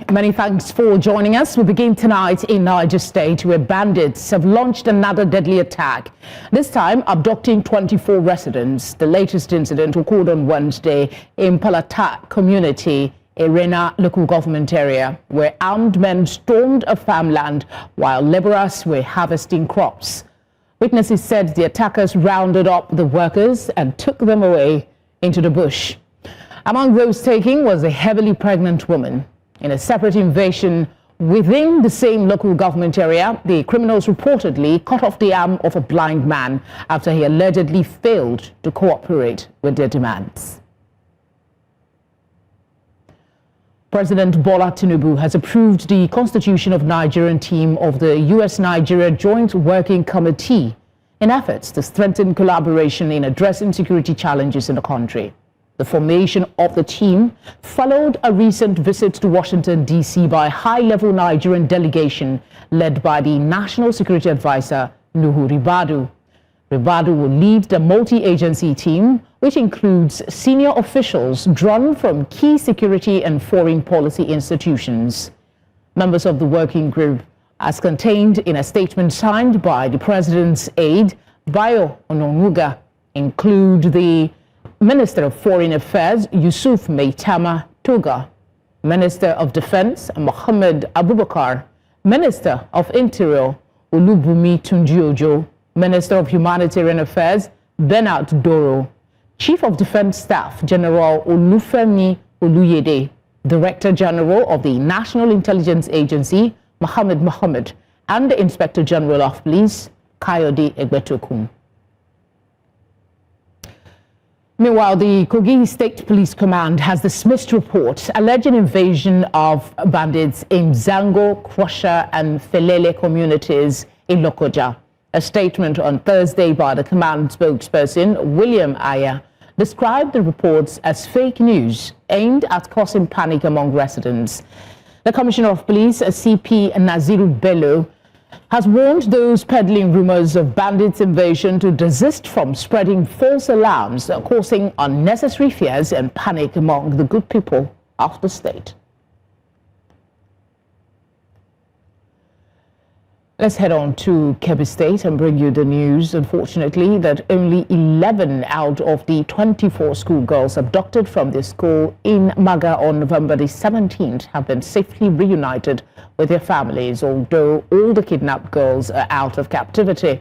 Many thanks for joining us. We begin tonight in Niger State, where bandits have launched another deadly attack, this time abducting 24 residents. The latest incident occurred on Wednesday in Palaita community, Erena Local Government Area, where armed men stormed a farmland while laborers were harvesting crops. Witnesses said the attackers rounded up the workers and took them away into the bush. Among those taken was a heavily pregnant woman. In a separate invasion within the same local government area, the criminals reportedly cut off the arm of a blind man after he allegedly failed to cooperate with their demands. President Bola Tinubu has approved the constitution of Nigerian team of the U.S.-Nigeria Joint Working Committee in efforts to strengthen collaboration in addressing security challenges in the country. The formation of the team followed a recent visit to Washington, D.C. by a high-level Nigerian delegation led by the National Security Advisor, Nuhu Ribadu. Ribadu will lead the multi-agency team, which includes senior officials drawn from key security and foreign policy institutions. Members of the working group, as contained in a statement signed by the President's aide, Bayo Ononuga, include the Minister of Foreign Affairs, Yusuf Maitama Toga, Minister of Defense, Mohammed Abubakar, Minister of Interior, Olubumi Tunjiojo, Minister of Humanitarian Affairs, Bernard Doro, Chief of Defense Staff, General Olufemi Oluyede, Director General of the National Intelligence Agency, Mohammed, and the Inspector General of Police, Kayode Egbetokun. Meanwhile, the Kogi State Police Command has dismissed reports alleging invasion of bandits in Zango, Krosha, and Felele communities in Lokoja. A statement on Thursday by the command spokesperson, William Aya, described the reports as fake news aimed at causing panic among residents. The Commissioner of Police, CP Naziru Bello, has warned those peddling rumors of bandits' invasion to desist from spreading false alarms, causing unnecessary fears and panic among the good people of the state. Let's head on to Kebbi State and bring you the news, unfortunately, that only 11 out of the 24 schoolgirls abducted from the school in Maga on November the 17th have been safely reunited with their families, although all the kidnapped girls are out of captivity.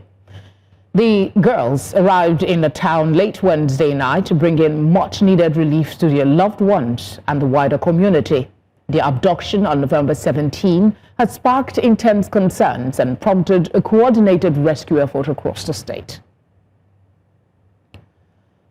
The girls arrived in the town late Wednesday night to bring in much-needed relief to their loved ones and the wider community. The abduction on November 17 has sparked intense concerns and prompted a coordinated rescue effort across the state.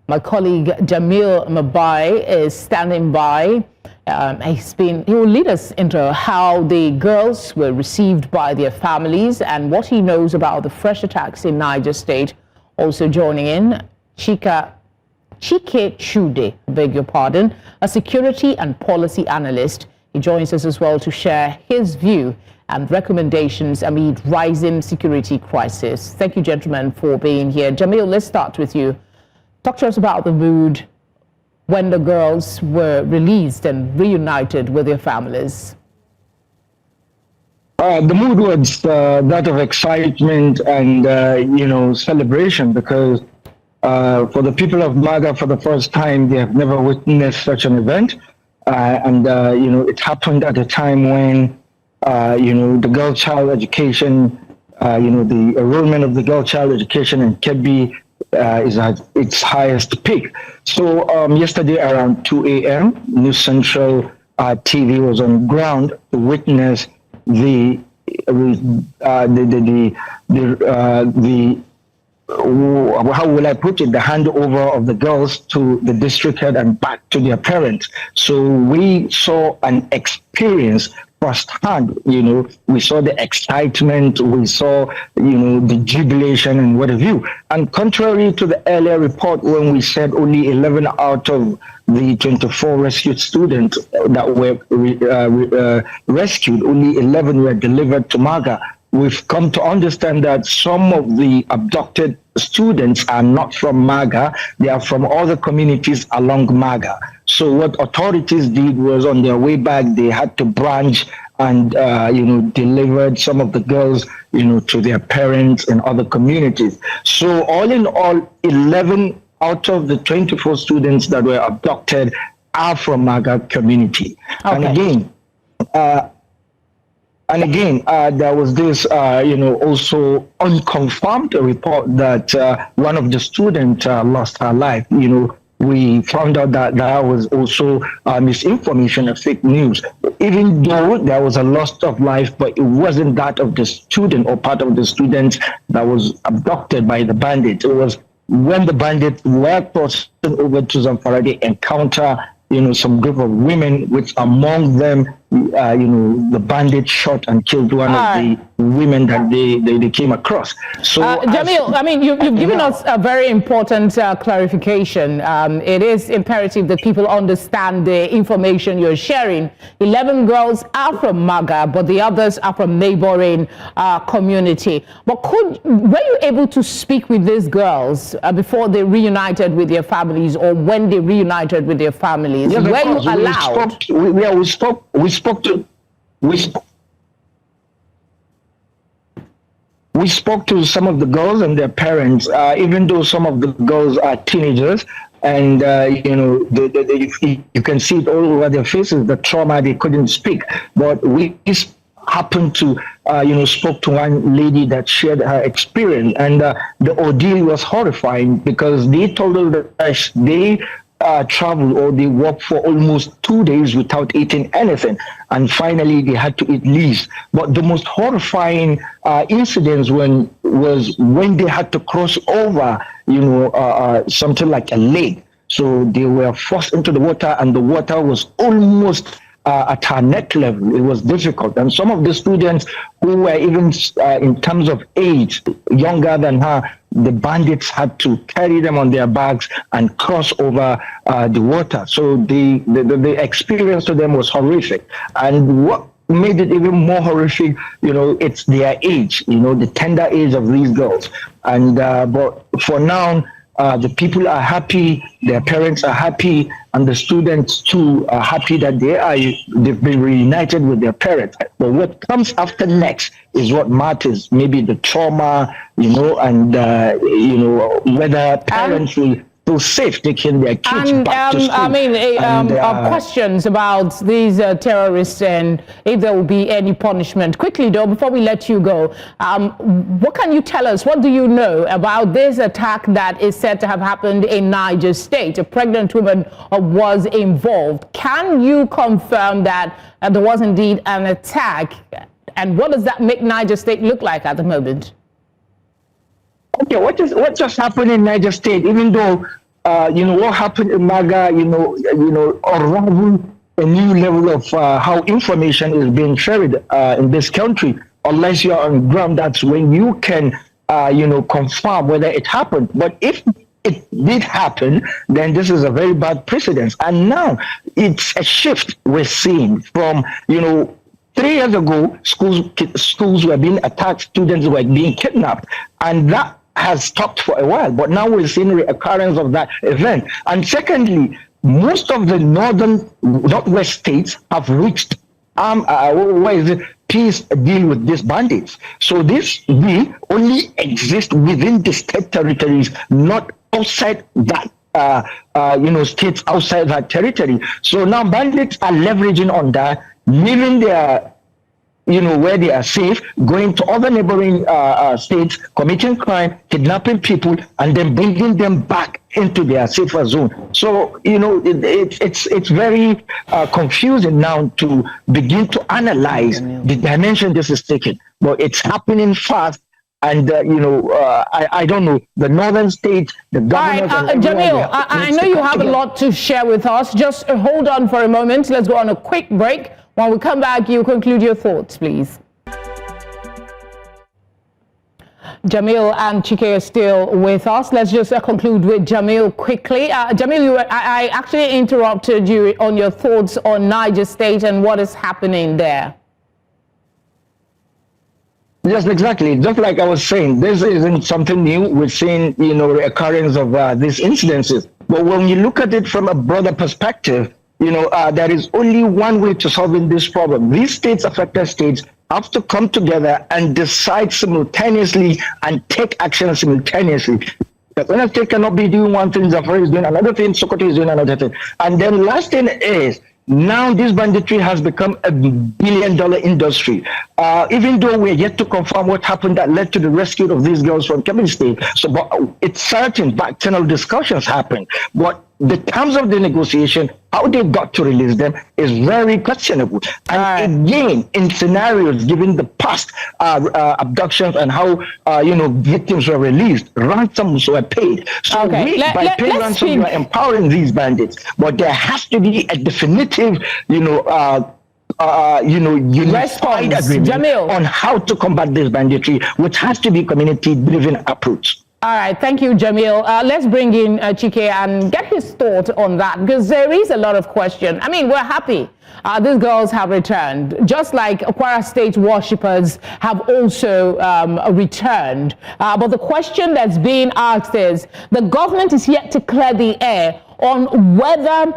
My colleague Jamil Mabai is standing by. He will lead us into how the girls were received by their families and what he knows about the fresh attacks in Niger State. Also joining in, Chike Chude, beg your pardon, a security and policy analyst. He joins us as well to share his view and recommendations amid rising security crisis. Thank you, gentlemen, for being here. Jamil, let's start with you. Talk to us about the mood when the girls were released and reunited with their families. The mood was that of excitement and, celebration, because for the people of Maga, for the first time, they have never witnessed such an event. It happened at a time when, the girl child education, the enrollment of the girl child education in Kebbi is at its highest peak. So yesterday around 2 a.m., News Central TV was on ground to witness the how will I put it, the handover of the girls to the district head and back to their parents. So we saw an experience firsthand, we saw the excitement, we saw, the jubilation and what have you. And contrary to the earlier report when we said only 11 out of the 24 rescued students that were rescued, only 11 were delivered to Maga, we've come to understand that some of the abducted students are not from Maga. They are from other communities along Maga. So what authorities did was, on their way back, they had to branch and, delivered some of the girls, to their parents in other communities. So all in all, 11 out of the 24 students that were abducted are from Maga community. Okay. And again, there was this, also unconfirmed report that one of the students lost her life. We found out that that was also misinformation and fake news. Even though there was a loss of life, but it wasn't that of the student or part of the students that was abducted by the bandits. It was when the bandits were crossing over to Zamfara, they encounter some group of women, which among them, the bandits shot and killed one of the women that they came across. So, Jamil, you've given us a very important clarification. It is imperative that people understand the information you're sharing. 11 girls are from Maga, but the others are from neighboring community. But were you able to speak with these girls before they reunited with their families, or when they reunited with their families? Yes, were you allowed? We spoke to some of the girls and their parents, even though some of the girls are teenagers, and you can see it all over their faces, the trauma, they couldn't speak. But we happened to, spoke to one lady that shared her experience, and the ordeal was horrifying, because they told her that they traveled, or they walked for almost 2 days without eating anything, and finally they had to eat leaves. But the most horrifying incidents was when they had to cross over, something like a lake. So they were forced into the water, and the water was almost at her neck level. It was difficult, and some of the students who were even in terms of age younger than her, the bandits had to carry them on their backs and cross over the water. So the experience to them was horrific. And what made it even more horrific, it's their age, the tender age of these girls. And but for now, the people are happy, their parents are happy, and the students too are happy that they've been reunited with their parents. But what comes after next is what matters. Maybe the trauma, and whether parents will feel safe taking their kids back to school. Questions about these terrorists and if there will be any punishment. Quickly though, before we let you go, what can you tell us? What do you know about this attack that is said to have happened in Niger State? A pregnant woman was involved. Can you confirm that there was indeed an attack? And what does that make Niger State look like at the moment? Okay, what just happened in Niger State? Even though what happened in Maga, unravel a new level of how information is being shared in this country. Unless you're on ground, that's when you can confirm whether it happened. But if it did happen, then this is a very bad precedent. And now it's a shift we're seeing from 3 years ago, schools were being attacked, students were being kidnapped, and that has stopped for a while. But now we're seeing the occurrence of that event. And secondly, most of the northwest states have reached peace deal with these bandits. So this deal only exists within the state territories, not outside that. States outside that territory. So now bandits are leveraging on that, leaving their, where they are safe, going to other neighboring states, committing crime, kidnapping people, and then bringing them back into their safer zone. So, it's very confusing now to begin to analyze the dimension this is taking. But it's happening fast. And, I don't know, the northern states, the governors... Jamil, I know you have a lot to share with us. Just hold on for a moment. Let's go on a quick break. When we come back, you conclude your thoughts, please. Jamil and Chike are still with us. Let's just conclude with Jamil quickly. Jamil, I actually interrupted you on your thoughts on Niger State and what is happening there. Yes, exactly. Just like I was saying, this isn't something new. We're seeing, the occurrence of these incidences. But when you look at it from a broader perspective, there is only one way to solving this problem. These affected states have to come together and decide simultaneously and take action simultaneously. The United States cannot be doing one thing, Zafari is doing another thing, Sokoto is doing another thing. And then last thing is, now this banditry has become a billion-dollar industry. Even though we're yet to confirm what happened that led to the rescue of these girls from Kebbi State, but it's certain back-channel discussions happened. But the terms of the negotiation, how they got to release them, is very questionable. And again, in scenarios given the past abductions and how victims were released, ransoms were paid. So by paying ransom, we are empowering these bandits. But there has to be a definitive, unified agreement Jamil, on how to combat this banditry, which has to be community-driven approach. All right, thank you, Jamil. Let's bring in Chike and get his thought on that, because there is a lot of question. I mean, we're happy these girls have returned, just like Kwara State worshippers have also returned. But the question that's being asked is, the government is yet to clear the air on whether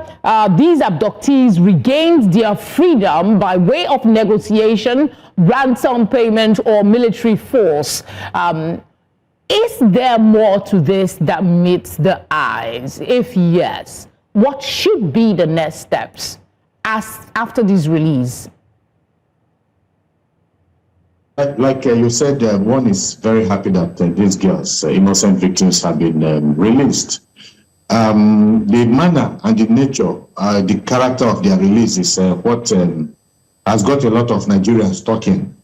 these abductees regained their freedom by way of negotiation, ransom payment, or military force. Is there more to this that meets the eyes? If yes, what should be the next steps after this release? Like you said, one is very happy that these girls, innocent victims, have been released. The manner and the nature, the character of their release is what has got a lot of Nigerians talking.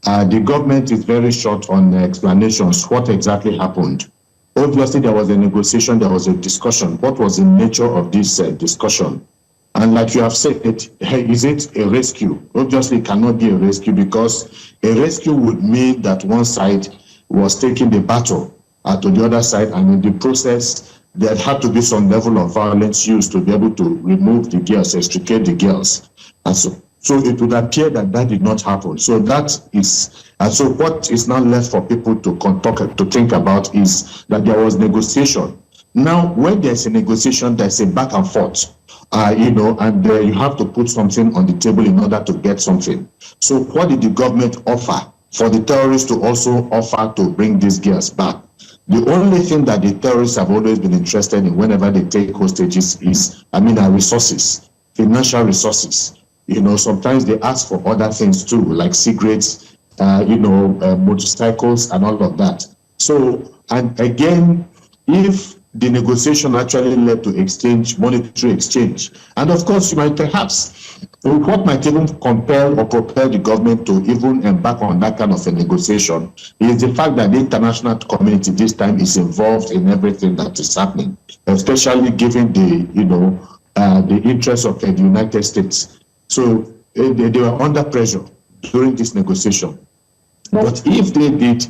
The government is very short on explanations, what exactly happened. Obviously, there was a negotiation, there was a discussion. What was the nature of this discussion? And like you have said, is it a rescue? Obviously, it cannot be a rescue, because a rescue would mean that one side was taking the battle to the other side, and in the process, there had to be some level of violence used to be able to remove the girls, extricate the girls. And so it would appear that that did not happen. So that is, and so what is now left for people to think about is that there was negotiation. Now, when there's a negotiation, there's a back and forth, and you have to put something on the table in order to get something. So what did the government offer for the terrorists to also offer to bring these girls back? The only thing that the terrorists have always been interested in whenever they take hostages is, resources, financial resources. Sometimes they ask for other things too, like cigarettes, motorcycles and all of that. So, and again, if the negotiation actually led to monetary exchange, and of course, you might perhaps, what might even compel or propel the government to even embark on that kind of a negotiation is the fact that the international community this time is involved in everything that is happening, especially given the interests of the United States. So they were under pressure during this negotiation. But if they did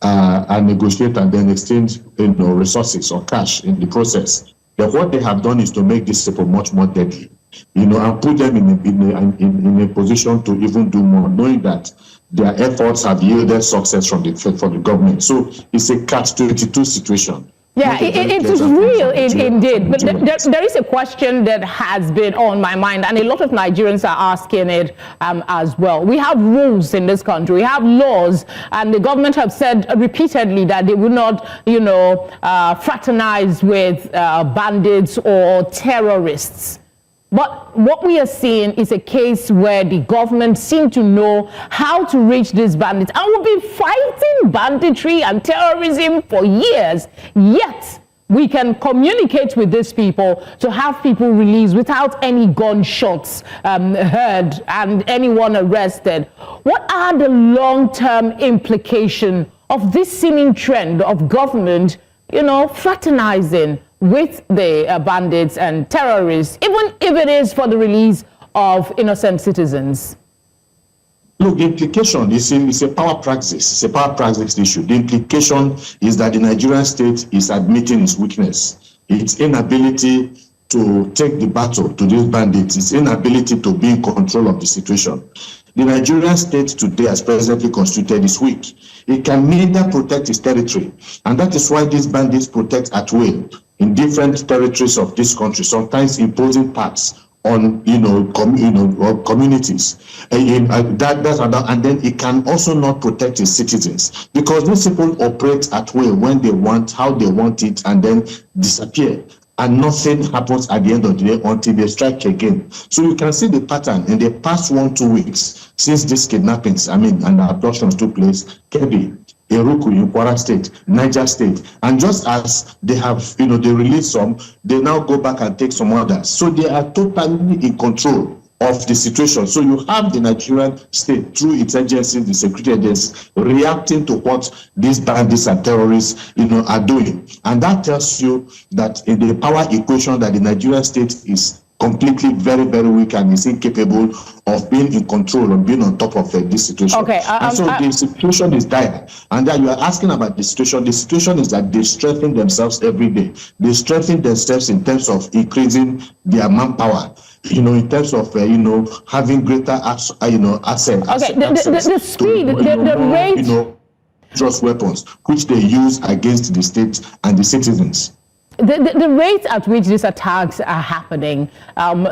negotiate and then exchange resources or cash in the process, then what they have done is to make these people much more deadly, and put them in a position to even do more, knowing that their efforts have yielded success for the government. So it's a catch-22 situation. Yeah, it is real indeed. But there is a question that has been on my mind, and a lot of Nigerians are asking it as well. We have rules in this country, we have laws, and the government have said repeatedly that they will not, fraternize with bandits or terrorists. But what we are seeing is a case where the government seemed to know how to reach these bandits, and we've been fighting banditry and terrorism for years. Yet we can communicate with these people to have people released without any gunshots heard and anyone arrested. What are the long-term implications of this seeming trend of government, fraternizing with the bandits and terrorists, even if it is for the release of innocent citizens? Look, the implication is a power praxis. It's a power praxis issue. The implication is that the Nigerian state is admitting its weakness, its inability to take the battle to these bandits, its inability to be in control of the situation. The Nigerian state today, as presently constituted, is weak. It can neither protect its territory, and that is why these bandits protect at will in different territories of this country, sometimes imposing tax on communities. And then it can also not protect its citizens, because these people operate at will when they want, how they want it, and then disappear. And nothing happens at the end of the day until they strike again. So you can see the pattern in the past 1-2 weeks since these kidnappings, and abductions took place. Kebbi, Eruku in Kwara State, Niger State, and just as they have, they release some, they now go back and take some others. So they are totally in control of the situation. So you have the Nigerian state, through its agencies, the security agencies, reacting to what these bandits and terrorists, are doing. And that tells you that in the power equation, that the Nigerian state is completely very, very weak and is incapable of being in control, of being on top of this situation. Okay, and so the situation is dire. And then you are asking about the situation. The situation is that they strengthen themselves every day. They strengthen themselves in terms of increasing their manpower, in terms of, having greater access. Okay, the speed, the rate. Trust weapons, which they use against the state and the citizens. The rate at which these attacks are happening,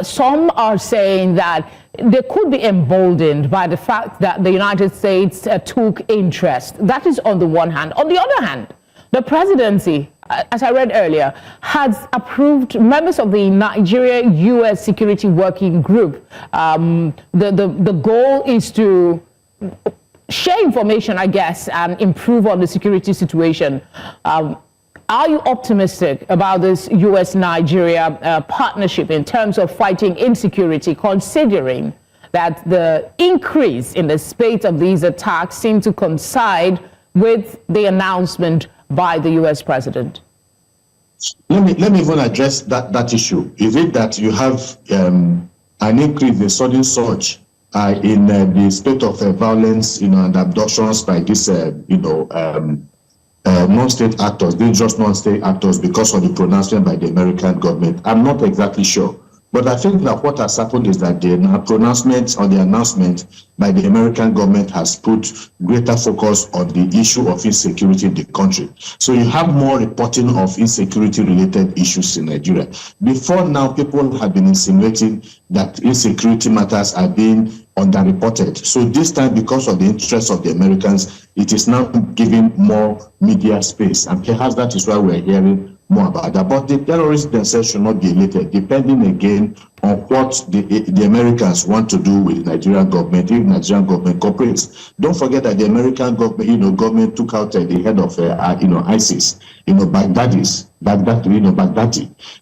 some are saying that they could be emboldened by the fact that the United States took interest. That is on the one hand. On the other hand, the presidency, as I read earlier, has approved members of the Nigeria-US Security Working Group. The goal is to share information, I guess, and improve on the security situation. Are you optimistic about this US-Nigeria partnership in terms of fighting insecurity, considering that the increase in the spate of these attacks seem to coincide with the announcement by the US president? Let me even address that issue. Is it that you have an increase, a sudden surge in the spate of violence, and abductions by this, non-state actors, dangerous non-state actors, because of the pronouncement by the American government? I'm not exactly sure. But I think that what has happened is that the pronouncement or the announcement by the American government has put greater focus on the issue of insecurity in the country. So you have more reporting of insecurity-related issues in Nigeria. Before now, people have been insinuating that insecurity matters are being underreported. So this time, because of the interest of the Americans, it is now giving more media space. And perhaps that is why we're hearing more about that. But the terrorists themselves should not be elated, depending again on what the Americans want to do with the Nigerian government, if the Nigerian government cooperates. Don't forget that the American government, government took out the head of, ISIS, Baghdadi,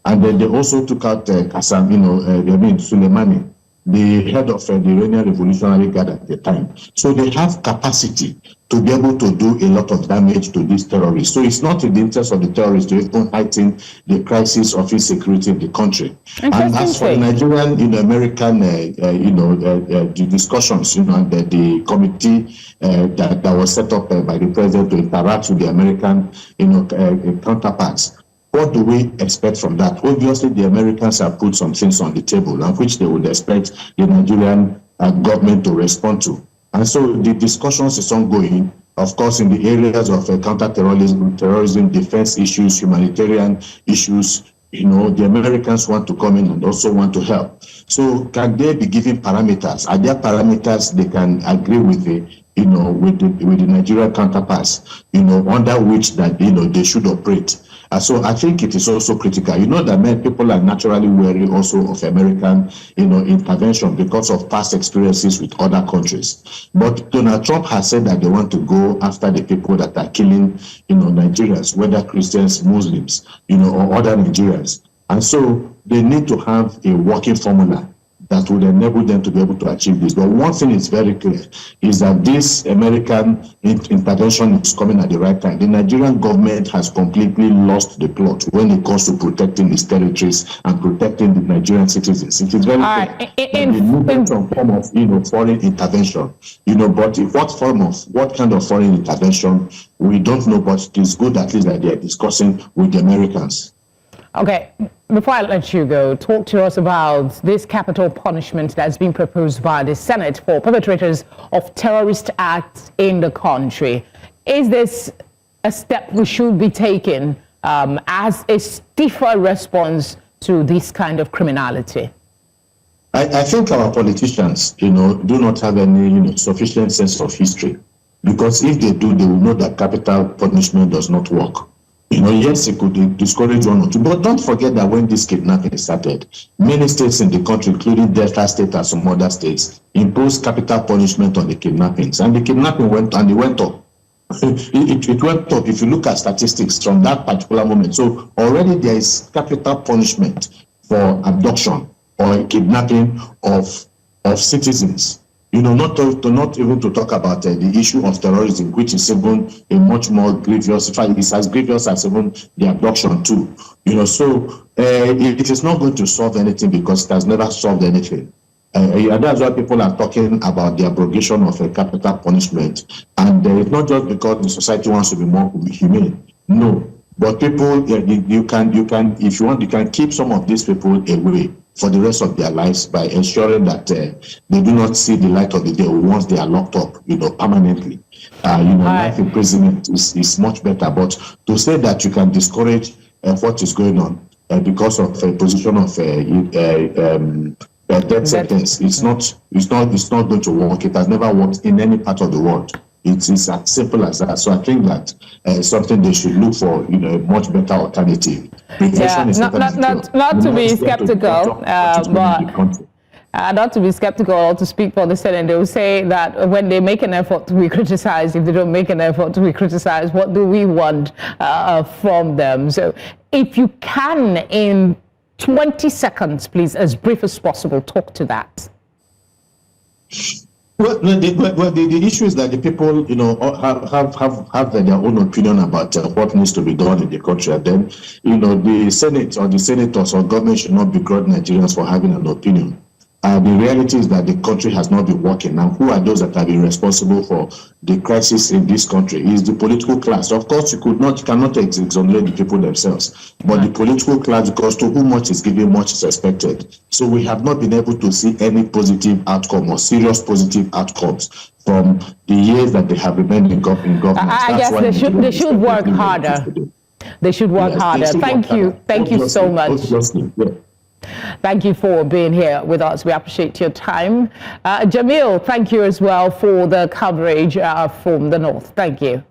and then they also took out Qassam, Soleimani, the head of the Iranian Revolutionary Guard at the time. So they have capacity to be able to do a lot of damage to these terrorists. So it's not in the interest of the terrorists to even heighten the crisis of insecurity in the country. And as for the Nigerian, American, the discussions, and the committee that was set up by the president to interact with the American, counterparts. What do we expect from that? Obviously, the Americans have put some things on the table, and which they would expect the Nigerian government to respond to. And so the discussions is ongoing, of course, in the areas of counterterrorism, terrorism, defense issues, humanitarian issues. The Americans want to come in and also want to help. So can they be given parameters? Are there parameters they can agree with with the Nigerian counterparts, under which that, they should operate? So I think it is also critical. That many people are naturally wary also of American, intervention because of past experiences with other countries. But Donald Trump has said that they want to go after the people that are killing, Nigerians, whether Christians, Muslims, or other Nigerians. And so they need to have a working formula that would enable them to be able to achieve this. But one thing is very clear, is that this American intervention is coming at the right time. The Nigerian government has completely lost the plot when it comes to protecting its territories and protecting the Nigerian citizens. It is very clear that they need some form of foreign intervention. But what kind of foreign intervention, we don't know, but it is good at least that they are discussing with the Americans. Okay. Before I let you go, talk to us about this capital punishment that's been proposed by the Senate for perpetrators of terrorist acts in the country. Is this a step we should be taking as a stiffer response to this kind of criminality? I think our politicians, do not have any, sufficient sense of history, because if they do, they will know that capital punishment does not work. Yes, it could discourage one or two, but don't forget that when this kidnapping started, many states in the country, including Delta State and some other states, imposed capital punishment on the kidnappings, and the kidnapping went up. It went up if you look at statistics from that particular moment. So already there is capital punishment for abduction or kidnapping of citizens. Not even to talk about the issue of terrorism, which is even a much more grievous. In fact, it's as grievous as even the abduction too. So it is not going to solve anything, because it has never solved anything. And that's why people are talking about the abrogation of a capital punishment. And it's not just because the society wants to be more humane. No, but people, you can, if you want, you can keep some of these people away for the rest of their lives by ensuring that they do not see the light of the day once they are locked up, permanently. Life imprisonment is much better. But to say that you can discourage what is going on because of a position of death sentence, it's not going to work. It has never worked in any part of the world. It is as simple as that. So I think that something they should look for, a much better alternative. Not to be skeptical, but not to be skeptical or to speak for the Senate, they will say that when they make an effort to be criticized, if they don't make an effort to be criticized, what do we want from them? So if you can, in 20 seconds, please, as brief as possible, talk to that. Well, the issue is that the people, have their own opinion about what needs to be done in the country. And then, the Senate or the senators or government should not begrudge Nigerians for having an opinion. The reality is that the country has not been working. Now, who are those that have been responsible for the crisis in this country? Is the political class. Of course, you cannot exonerate the people themselves, but the political class, because to whom much is given, much is expected. So we have not been able to see any positive outcome or serious positive outcomes from the years that they have remained in government. I guess they should work harder. They should work harder. Thank you so much. Thank you for being here with us. We appreciate your time. Jamil, thank you as well for the coverage from the north. Thank you.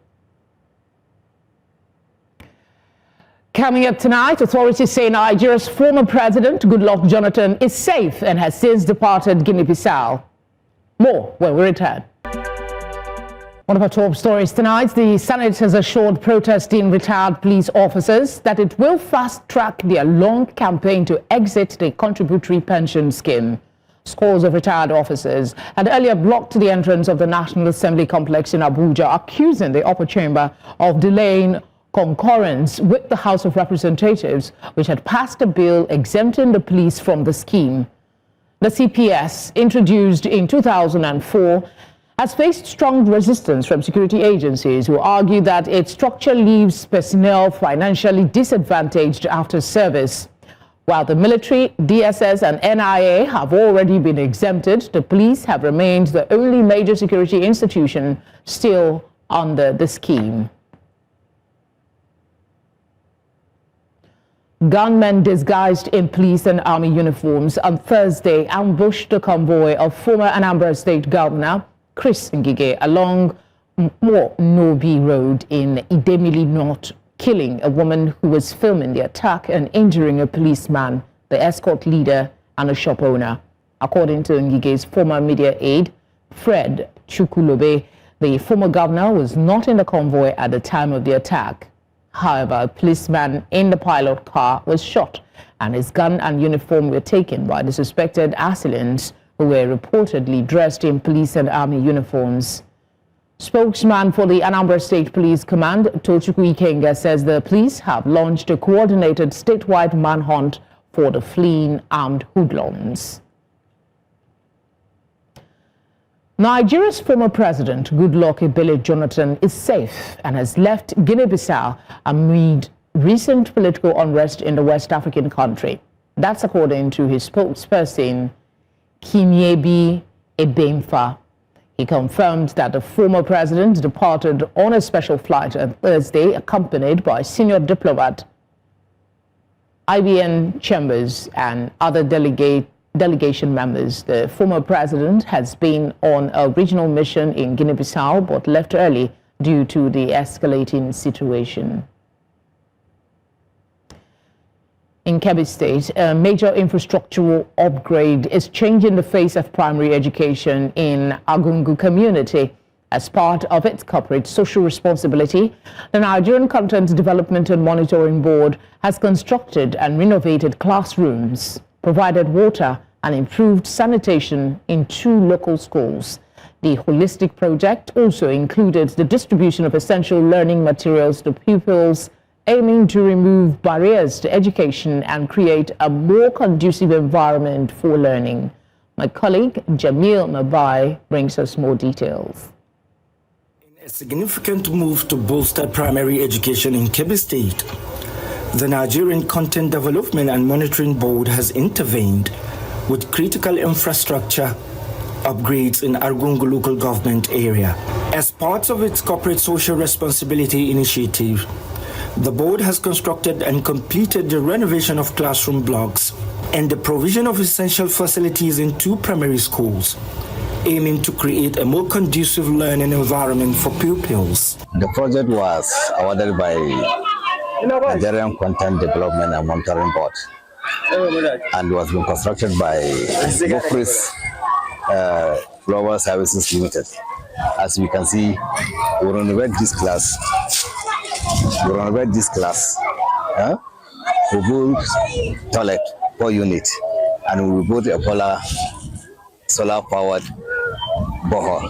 Coming up tonight, authorities say Nigeria's former president, Goodluck Jonathan, is safe and has since departed Guinea-Bissau. More when we return. One of our top stories tonight, the Senate has assured protesting retired police officers that it will fast-track their long campaign to exit the contributory pension scheme. Scores of retired officers had earlier blocked the entrance of the National Assembly complex in Abuja, accusing the upper chamber of delaying concurrence with the House of Representatives, which had passed a bill exempting the police from the scheme. The CPS, introduced in 2004, has faced strong resistance from security agencies who argue that its structure leaves personnel financially disadvantaged after service. While the military, DSS and NIA have already been exempted, the police have remained the only major security institution still under the scheme. Gunmen disguised in police and army uniforms on Thursday ambushed the convoy of former Anambra State Governor Chris Ngige along Nobi Road in Idemili North, killing a woman who was filming the attack and injuring a policeman, the escort leader, and a shop owner. According to Ngige's former media aide, Fred Chukwulobe, the former governor was not in the convoy at the time of the attack. However, a policeman in the pilot car was shot, and his gun and uniform were taken by the suspected assailants, who were reportedly dressed in police and army uniforms. Spokesman for the Anambra State Police Command, Tochukwu Ikenga, says the police have launched a coordinated statewide manhunt for the fleeing armed hoodlums. Nigeria's former president, Goodluck Jonathan, is safe and has left Guinea-Bissau amid recent political unrest in the West African country. That's according to his spokesperson, Kiniebi Ebemfa. He confirmed that the former president departed on a special flight on Thursday, accompanied by senior diplomat IBN Chambers and other delegation members. The former president has been on a regional mission in Guinea-Bissau but left early due to the escalating situation. In Kebbi State, a major infrastructural upgrade is changing the face of primary education in Argungu community. As part of its corporate social responsibility, the Nigerian Content Development and Monitoring Board has constructed and renovated classrooms, provided water and improved sanitation in 2 local schools. The holistic project also included the distribution of essential learning materials to pupils, aiming to remove barriers to education and create a more conducive environment for learning. My colleague Jamil Mabai brings us more details. In a significant move to bolster primary education in Kebbi State, the Nigerian Content Development and Monitoring Board has intervened with critical infrastructure upgrades in Argungu Local Government Area. As part of its corporate social responsibility initiative, the board has constructed and completed the renovation of classroom blocks and the provision of essential facilities in 2 primary schools, aiming to create a more conducive learning environment for pupils. The project was awarded by Nigerian Content Development and Monitoring Board and was being constructed by Gofris Global Services Limited. As you can see, we renovate this class. We built toilet 4 units, and we built a solar-powered borehole.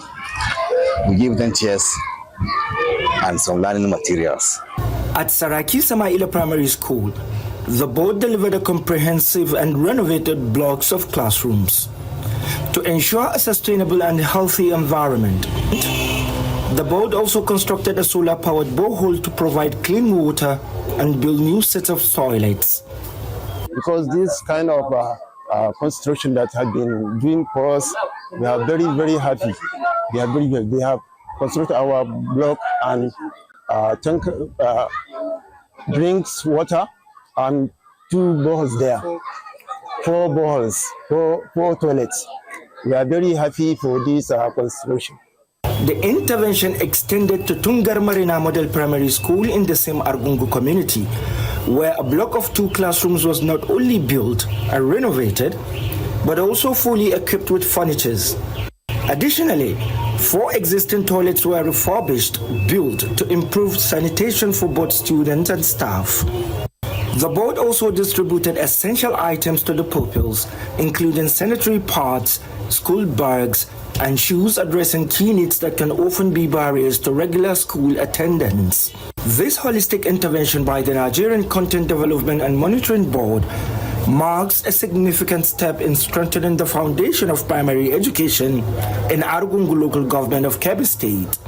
We give them chairs and some learning materials. At Saraki Samaila Primary School, the board delivered a comprehensive and renovated blocks of classrooms. To ensure a sustainable and healthy environment, the board also constructed a solar-powered borehole to provide clean water and build new sets of toilets. Because this kind of construction that had been doing for us, we are very, very happy. They are very good. They have constructed our block and tank drinks water and 2 boreholes there, 4 boreholes, 4 toilets. We are very happy for this construction. The intervention extended to Tungar Marina Model Primary School in the same Argungu community, where a block of 2 classrooms was not only built and renovated, but also fully equipped with furnitures. Additionally, 4 existing toilets were refurbished, built to improve sanitation for both students and staff. The board also distributed essential items to the pupils, including sanitary pads, school bags, and shoes addressing key needs that can often be barriers to regular school attendance. This holistic intervention by the Nigerian Content Development and Monitoring Board marks a significant step in strengthening the foundation of primary education in Argungu Local Government of Kebbi State,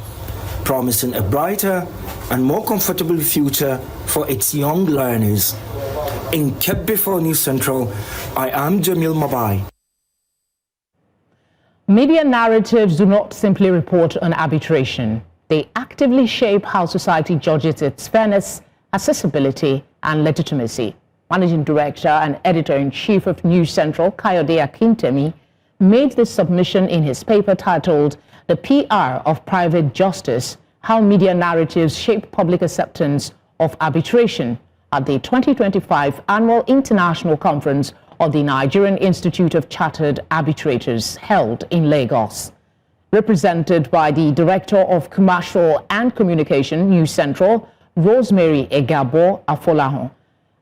promising a brighter and more comfortable future for its young learners. In Kebbi News Central, I am Jamil Mabai. Media narratives do not simply report on arbitration. They actively shape how society judges its fairness, accessibility, and legitimacy. Managing Director and Editor-in-Chief of News Central, Kayode Akintemi, made this submission in his paper titled The PR of Private Justice, How Media Narratives Shape Public Acceptance of Arbitration at the 2025 Annual International Conference of the Nigerian Institute of Chartered Arbitrators held in Lagos. Represented by the Director of Commercial and Communication, News Central, Rosemary Egabo Afolahon.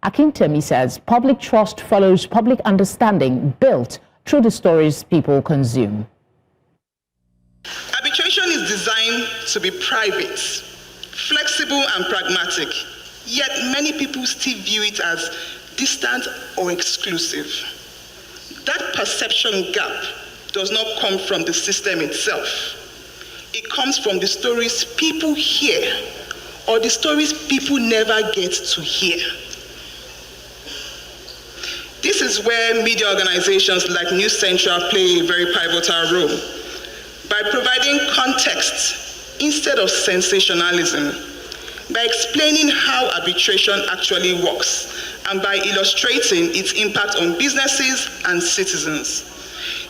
Akintemi says public trust follows public understanding built through the stories people consume. Arbitration is designed to be private, flexible and pragmatic, yet many people still view it as distant or exclusive. That perception gap does not come from the system itself. It comes from the stories people hear or the stories people never get to hear. This is where media organizations like News Central play a very pivotal role. By providing context instead of sensationalism, by explaining how arbitration actually works, and by illustrating its impact on businesses and citizens.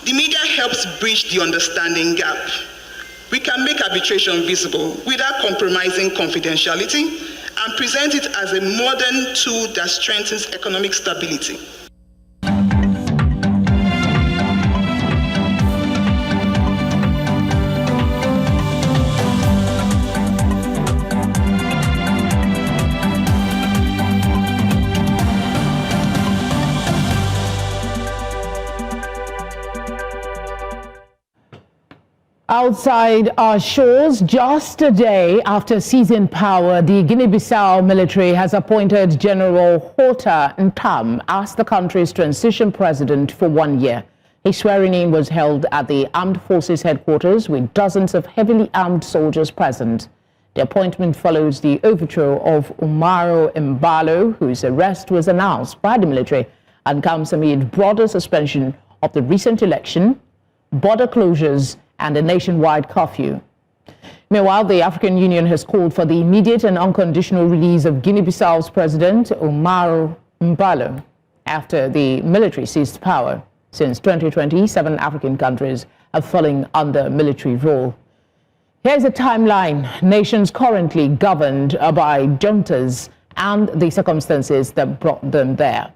The media helps bridge the understanding gap. We can make arbitration visible without compromising confidentiality and present it as a modern tool that strengthens economic stability. Outside our shores, just a day after seizing power, the Guinea-Bissau military has appointed General Horta Ntam as the country's transition president for 1 year. His swearing-in was held at the Armed Forces headquarters with dozens of heavily armed soldiers present. The appointment follows the overthrow of Umaru Mbalo, whose arrest was announced by the military and comes amid broader suspension of the recent election, border closures, and a nationwide curfew. Meanwhile, the African Union has called for the immediate and unconditional release of Guinea-Bissau's president, Umaru Mbalo, after the military seized power. Since 2020, 7 African countries have fallen under military rule. Here's a timeline: nations currently governed by juntas and the circumstances that brought them there.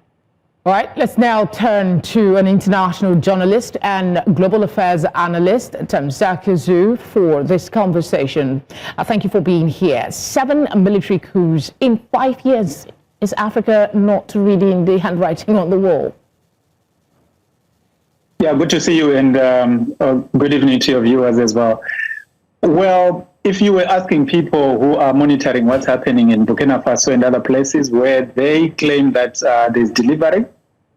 All right, let's now turn to an international journalist and global affairs analyst, Tamzaka Zu, for this conversation. Thank you for being here. 7 military coups in 5 years. Is Africa not reading the handwriting on the wall? Yeah, good to see you, and good evening to your viewers as well. Well, if you were asking people who are monitoring what's happening in Burkina Faso and other places where they claim that there's delivery,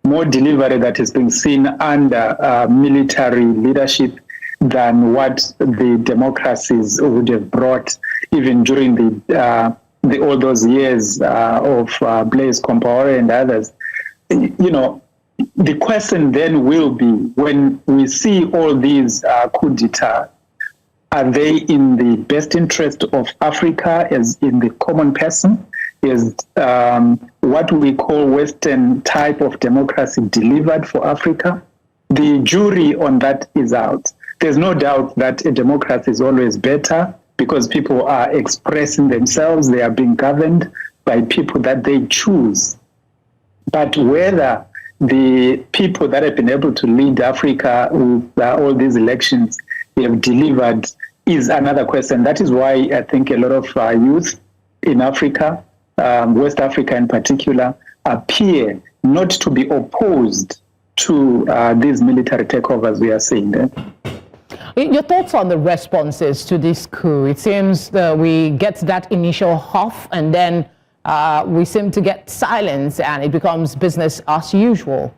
more delivery that is being seen under military leadership than what the democracies would have brought even during all those years of Blaise Compaoré and others. You know, the question then will be, when we see all these coup d'etat, are they in the best interest of Africa, as in the common person? Is what we call Western type of democracy delivered for Africa? The jury on that is out. There's no doubt that a democracy is always better because people are expressing themselves, they are being governed by people that they choose. But whether the people that have been able to lead Africa with all these elections have delivered is another question. That is why I think a lot of youth in Africa, West Africa in particular, appear not to be opposed to these military takeovers we are seeing there. Your thoughts on the responses to this coup? It seems that we get that initial huff and then we seem to get silence and it becomes business as usual.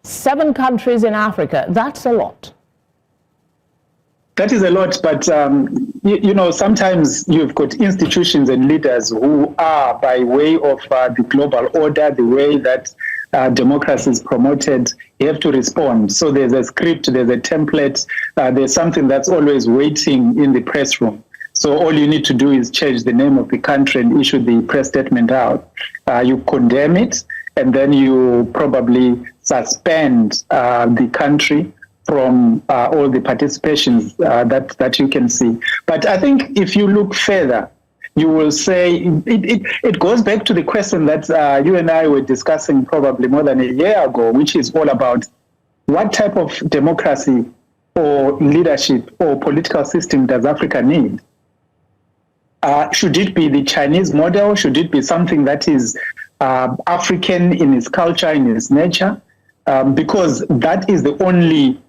7 countries in Africa, that's a lot. That is a lot, but you know, sometimes you've got institutions and leaders who are, by way of the global order, the way that democracy is promoted, you have to respond. So there's a script, there's a template, there's something that's always waiting in the press room. So all you need to do is change the name of the country and issue the press statement out. You condemn it, and then you probably suspend the country from all the participations that you can see. But I think if you look further, you will say it goes back to the question that you and I were discussing probably more than a year ago, which is all about what type of democracy or leadership or political system does Africa need? Should it be the Chinese model? Should it be something that is African in its culture, in its nature? Because that is the only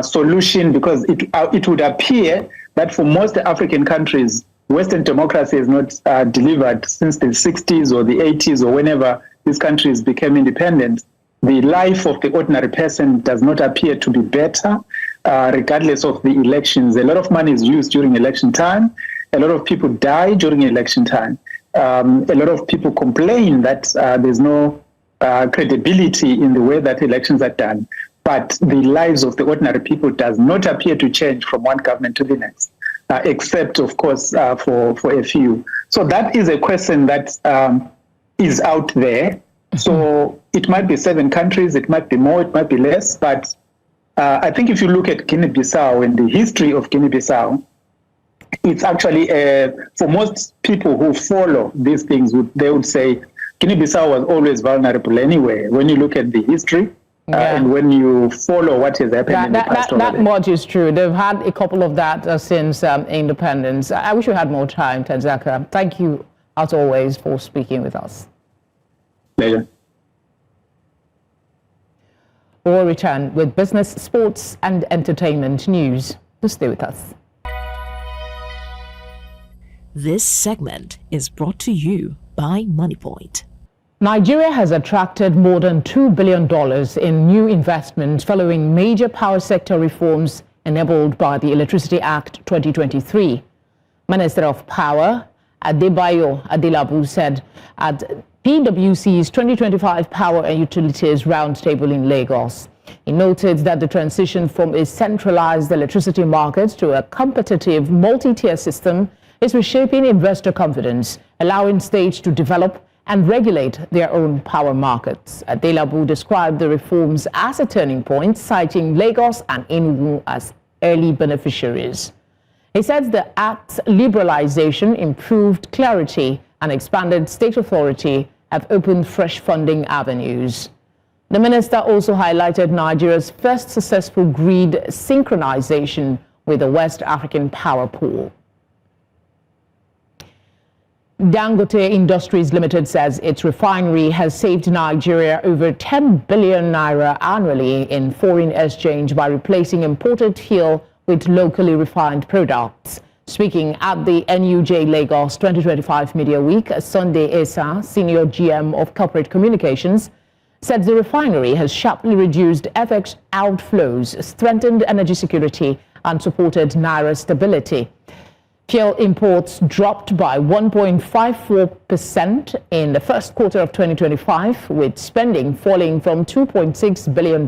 solution, because it would appear that for most African countries, Western democracy has not delivered since the 60s or the 80s or whenever these countries became independent. The life of the ordinary person does not appear to be better, regardless of the elections. A lot of money is used during election time, A lot of people die during election time. A lot of people complain that there's no credibility in the way that elections are done. But the lives of the ordinary people does not appear to change from one government to the next, except, of course, for a few. So that is a question that is out there. So it might be 7 countries, it might be more, it might be less. But I think if you look at Guinea-Bissau and the history of Guinea-Bissau, it's actually, for most people who follow these things, they would say Guinea-Bissau was always vulnerable anyway. When you look at the history and when you follow what has happened in the past. That much is true. They've had a couple of that since independence. I wish we had more time, Tanzaka. Thank you, as always, for speaking with us. Pleasure. We'll return with business, sports, and entertainment news. Just stay with us. This segment is brought to you by MoneyPoint. Nigeria has attracted more than $2 billion in new investments following major power sector reforms enabled by the Electricity Act 2023. Minister of Power Adebayo Adelabu said at PwC's 2025 Power and Utilities Roundtable in Lagos. He noted that the transition from a centralized electricity market to a competitive multi-tier system is reshaping investor confidence, allowing states to develop and regulate their own power markets. Adelabu described the reforms as a turning point, citing Lagos and Enugu as early beneficiaries. He said the Act's liberalization, improved clarity, and expanded state authority have opened fresh funding avenues. The minister also highlighted Nigeria's first successful grid synchronization with the West African power pool. Dangote Industries Limited says its refinery has saved Nigeria over 10 billion naira annually in foreign exchange by replacing imported fuel with locally refined products. Speaking at the NUJ Lagos 2025 Media Week, Sunday Esa, Senior GM of Corporate Communications, said the refinery has sharply reduced FX outflows, strengthened energy security, and supported naira stability. Fuel imports dropped by 1.54% in the first quarter of 2025, with spending falling from $2.6 billion in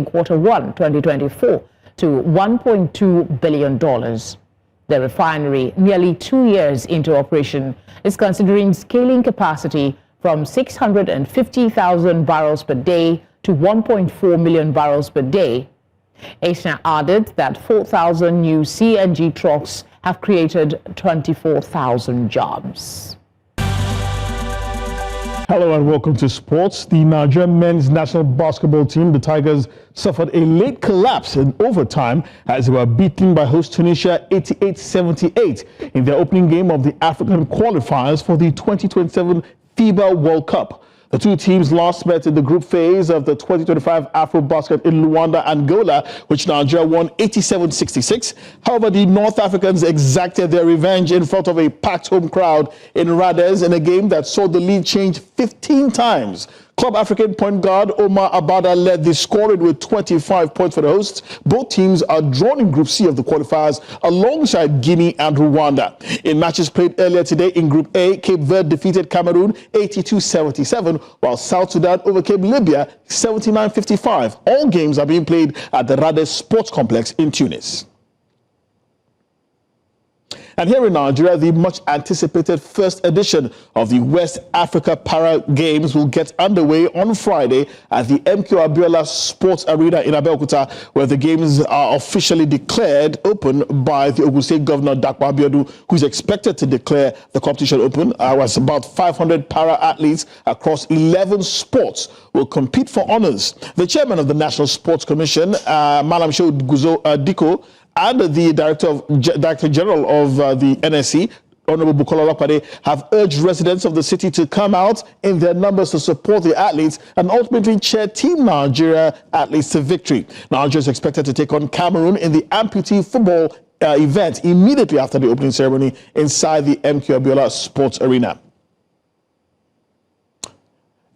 Q1 2024 to $1.2 billion. The refinery, nearly 2 years into operation, is considering scaling capacity from 650,000 barrels per day to 1.4 million barrels per day. Asian added that 4,000 new CNG trucks have created 24,000 jobs. Hello and welcome to sports. The Nigerian men's national basketball team, the Tigers, suffered a late collapse in overtime as they were beaten by host Tunisia 88-78 in their opening game of the African qualifiers for the 2027 FIBA World Cup. The two teams last met in the group phase of the 2025 AfroBasket in Luanda, Angola, which Nigeria won 87-66. However, the North Africans exacted their revenge in front of a packed home crowd in Rades in a game that saw the lead change 15 times. Club African point guard Omar Abada led the scoring with 25 points for the hosts. Both teams are drawn in Group C of the qualifiers alongside Guinea and Rwanda. In matches played earlier today in Group A, Cape Verde defeated Cameroon 82-77, while South Sudan overcame Libya 79-55. All games are being played at the Rades Sports Complex in Tunis. And here in Nigeria, the much-anticipated first edition of the West Africa Para Games will get underway on Friday at the MK Abiola Sports Arena in Abeokuta, where the games are officially declared open by the Ogun State Governor, Dapo Abiodun, who is expected to declare the competition open. As about 500 para-athletes across 11 sports will compete for honors. The chairman of the National Sports Commission, Malam Shehu Guzo Diko, and the Director General of the NSC, Honorable Bukola Olopade, have urged residents of the city to come out in their numbers to support the athletes and ultimately cheer Team Nigeria athletes to victory. Nigeria is expected to take on Cameroon in the amputee football event immediately after the opening ceremony inside the MK Abiola Sports Arena.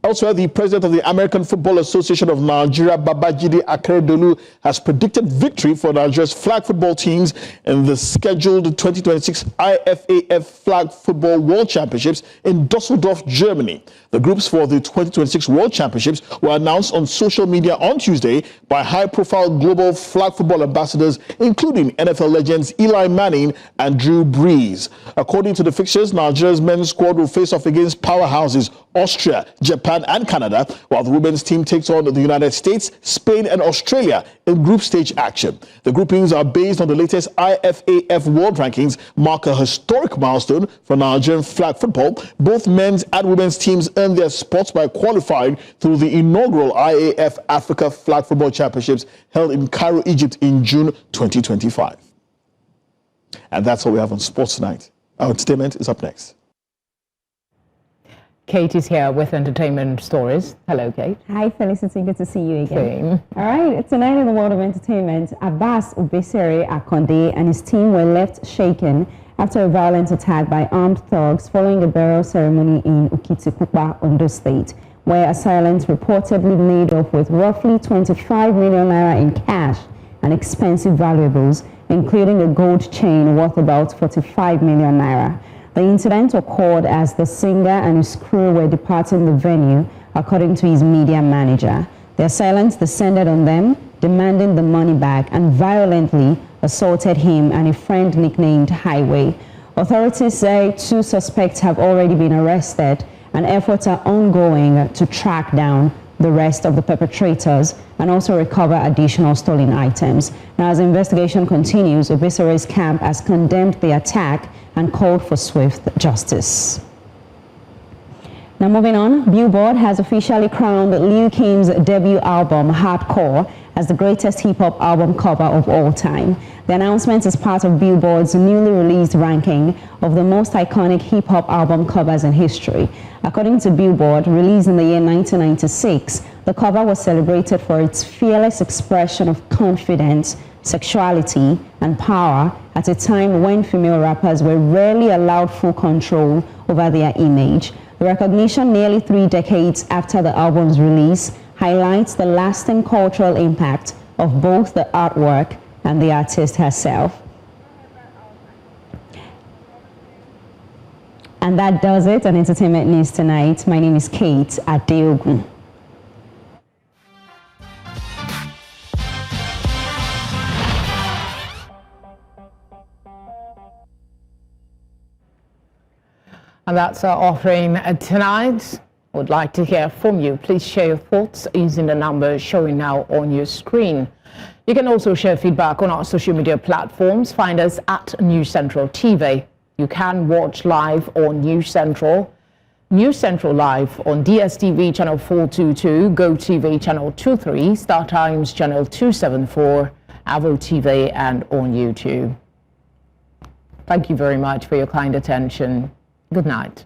Elsewhere, the president of the American Football Association of Nigeria, Babajide Akeredolu, has predicted victory for Nigeria's flag football teams in the scheduled 2026 IFAF Flag Football World Championships in Dusseldorf, Germany. The groups for the 2026 World Championships were announced on social media on Tuesday by high-profile global flag football ambassadors, including NFL legends Eli Manning and Drew Brees. According to the fixtures, Nigeria's men's squad will face off against powerhouses Austria, Japan, and Canada, while the women's team takes on the United States, Spain, and Australia in group stage action. The groupings are based on the latest IFAF World Rankings, mark a historic milestone for Nigerian flag football. Both men's and women's teams earned their spots by qualifying through the inaugural IAF Africa Flag Football Championships held in Cairo, Egypt in June 2025. And that's all we have on Sports Tonight. Our entertainment is up next. Kate is here with entertainment stories. Hello, Kate. Hi, Felicity. Good to see you again. Same. All right, tonight in the world of entertainment, Abbas Obesere Akonde and his team were left shaken after a violent attack by armed thugs following a burial ceremony in Okitikupa, Ondo State, where assailants reportedly made off with roughly 25 million naira in cash and expensive valuables, including a gold chain worth about 45 million naira. The incident occurred as the singer and his crew were departing the venue, according to his media manager. The assailants descended on them, demanding the money back, and violently assaulted him and a friend nicknamed Highway. Authorities say 2 suspects have already been arrested, and efforts are ongoing to track down the rest of the perpetrators and also recover additional stolen items. Now, as the investigation continues, Obesere's camp has condemned the attack and called for swift justice. Now moving on, Billboard has officially crowned Lil Kim's debut album, Hardcore, as the greatest hip-hop album cover of all time. The announcement is part of Billboard's newly released ranking of the most iconic hip-hop album covers in history. According to Billboard, released in the year 1996, the cover was celebrated for its fearless expression of confidence, sexuality, and power at a time when female rappers were rarely allowed full control over their image. The recognition nearly 3 decades after the album's release highlights the lasting cultural impact of both the artwork and the artist herself. And that does it on Entertainment News tonight. My name is Kate Adeogun. And that's our offering tonight. I would like to hear from you. Please share your thoughts using the number showing now on your screen. You can also share feedback on our social media platforms. Find us at News Central TV. You can watch live on News Central Live on DSTV channel 422, GoTV channel 23, Star Times channel 274, Avo TV, and on YouTube. Thank you very much for your kind attention. Good night.